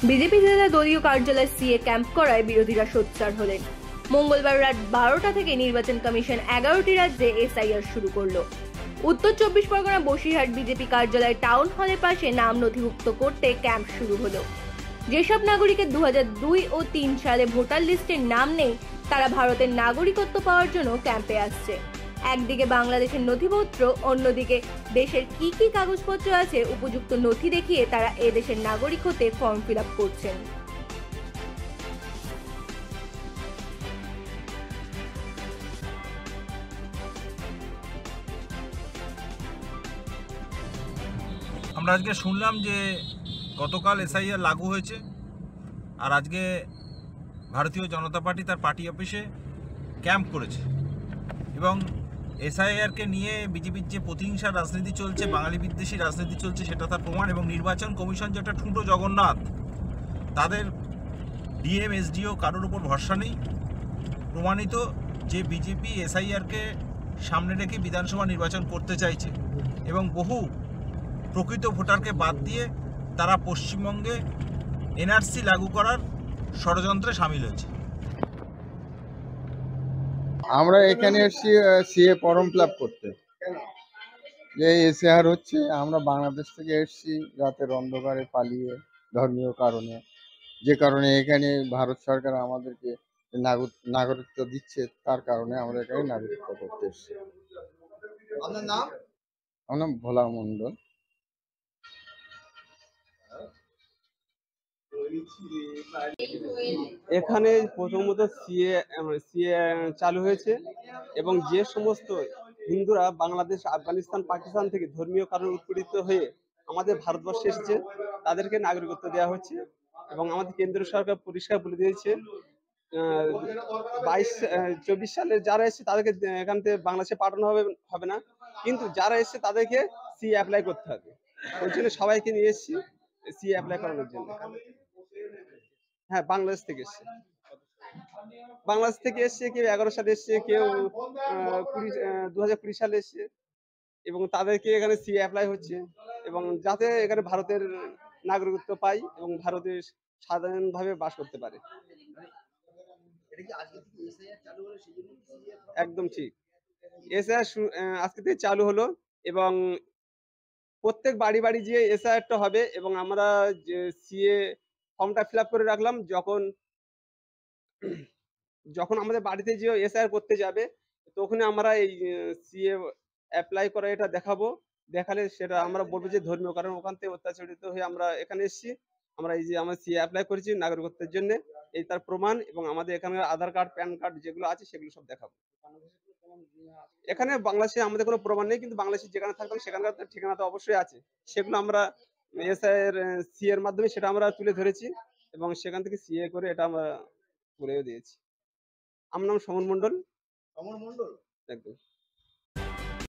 BJP জেলা দলীয় কার্যালয়ে সিএ ক্যাম্প করায় বিরোধীরা সোচ্চার হলেন। মঙ্গলবার রাত 12টা থেকে নির্বাচন কমিশন 11টি রাজ্যে এসআইআর শুরু করলো। উত্তর 24 পরগনা বসিরহাট বিজেপি কার্যালয় টাউন হলের পাশে নাম নথিভুক্ত করতে ক্যাম্প শুরু হলো। যেসব নাগরিকের 2002 ও 3 সালে ভোটার লিস্টের নাম নেই, তারা ভারতের নাগরিকত্ব পাওয়ার জন্য ক্যাম্পে আসছে। একদিকে বাংলাদেশের নথিপত্র, অন্যদিকে দেশের কি কি কাগজপত্র আছে উপযুক্ত নথি দেখিয়ে তারা এদেশের নাগরিক হতে ফর্ম ফিল আপ করছেন। আমরা আজকে শুনলাম যে গতকাল এসআইআর লাগু হয়েছে, আর আজকে ভারতীয় জনতা পার্টি তার পার্টি অফিসে ক্যাম্প করেছে এবং এসআইআরকে নিয়ে বিজেপির যে প্রতিহিংসার রাজনীতি চলছে, বাঙালি বিদ্বেষী রাজনীতি চলছে, সেটা তার প্রমাণ। এবং নির্বাচন কমিশন যেটা ঠুঁটো জগন্নাথ, তাদের ডিএম এসডিও কারোর উপর ভরসা নেই। প্রমাণিত যে বিজেপি এসআইআরকে সামনে রেখে বিধানসভা নির্বাচন করতে চাইছে এবং বহু প্রকৃত ভোটারকে বাদ দিয়ে তারা পশ্চিমবঙ্গে এনআরসি লাগু করার ষড়যন্ত্রে সামিল হয়েছে। আমরা এখানে এসেছি সিএ ফর্ম ফিল আপ করতে। যে এসআইআর হচ্ছে, আমরা বাংলাদেশ থেকে এসেছি রাতের অন্ধকারে পালিয়ে ধর্মীয় কারণে, যে কারণে এখানে ভারত সরকার আমাদেরকে নাগরিকত্ব দিচ্ছে, তার কারণে আমরা এখানে নাগরিকত্ব করতে এসেছি। আপনার নাম? আমার নাম ভোলা মণ্ডল। এখানে প্রথমত সিএ চালু হয়েছে এবং যে সমস্ত হিন্দুরা বাংলাদেশ, আফগানিস্তান, পাকিস্তান থেকে ধর্মীয় কারণে উৎপীড়িত হয়ে আমাদের ভারতবর্ষে এসেছে, তাদেরকে নাগরিকত্ব দেওয়া হচ্ছে। এবং আমাদের কেন্দ্রীয় সরকার পরিষ্কার বলে দিয়েছে 24 সালে যারা এসছে তাদেরকে এখান থেকে বাংলাদেশে পাঠানো হবে না, কিন্তু যারা এসছে তাদেরকে সি অ্যাপ্লাই করতে হবে। ওই জন্য সবাইকে নিয়ে এসেছি সি অ্যাপ্লাই করানোর জন্য। হ্যাঁ, বাংলাদেশ থেকে এসছে। কেউ 11 সালে এসছে, কেউ 2020 সালে এসছে এবং তাদেরকে এখানে সি অ্যাপ্লাই হচ্ছে এবং যাতে এখানে ভারতের নাগরিকত্ব পাই এবং ভারতে সাধারণভাবে বাস করতে পারে। একদম ঠিক। এসআইআর আজকে থেকে চালু হলো এবং প্রত্যেক বাড়ি বাড়ি যে এসআইআরটা হবে এবং আমরা যে সিএ ফর্মটা ফিল আপ করে রাখলাম, যখন আমাদের বাড়িতে যে এসআইআর করতে যাবে তখন আমরা এই সিএ অ্যাপ্লাই করা এটা দেখাবো। দেখালে সেটা আমরা বলবো যে ধর্মীয় কারণ ওখান থেকে অত্যাচারিত হয়ে আমরা এখানে এসেছি, আমরা এই যে আমরা সিএ অ্যাপ্লাই করেছি নাগরিকত্বের জন্য, এই তার প্রমাণ। এবং আমাদের এখানে আধার কার্ড, প্যান কার্ড যেগুলো আছে সেগুলো সব দেখাবো। এখানে বাংলাদেশে আমাদের কোনো প্রমাণ নেই, কিন্তু বাংলাদেশে যেখানে থাকতাম সেখানকার ঠিকানা তো অবশ্যই আছে। সেগুলো আমরা এসআইআর সি এর মাধ্যমে সেটা আমরা তুলে ধরেছি এবং সেখান থেকে সিএ করে এটা আমরা করেও দিয়েছি। আমার নাম সমর মণ্ডল। সমর মণ্ডল? একদম।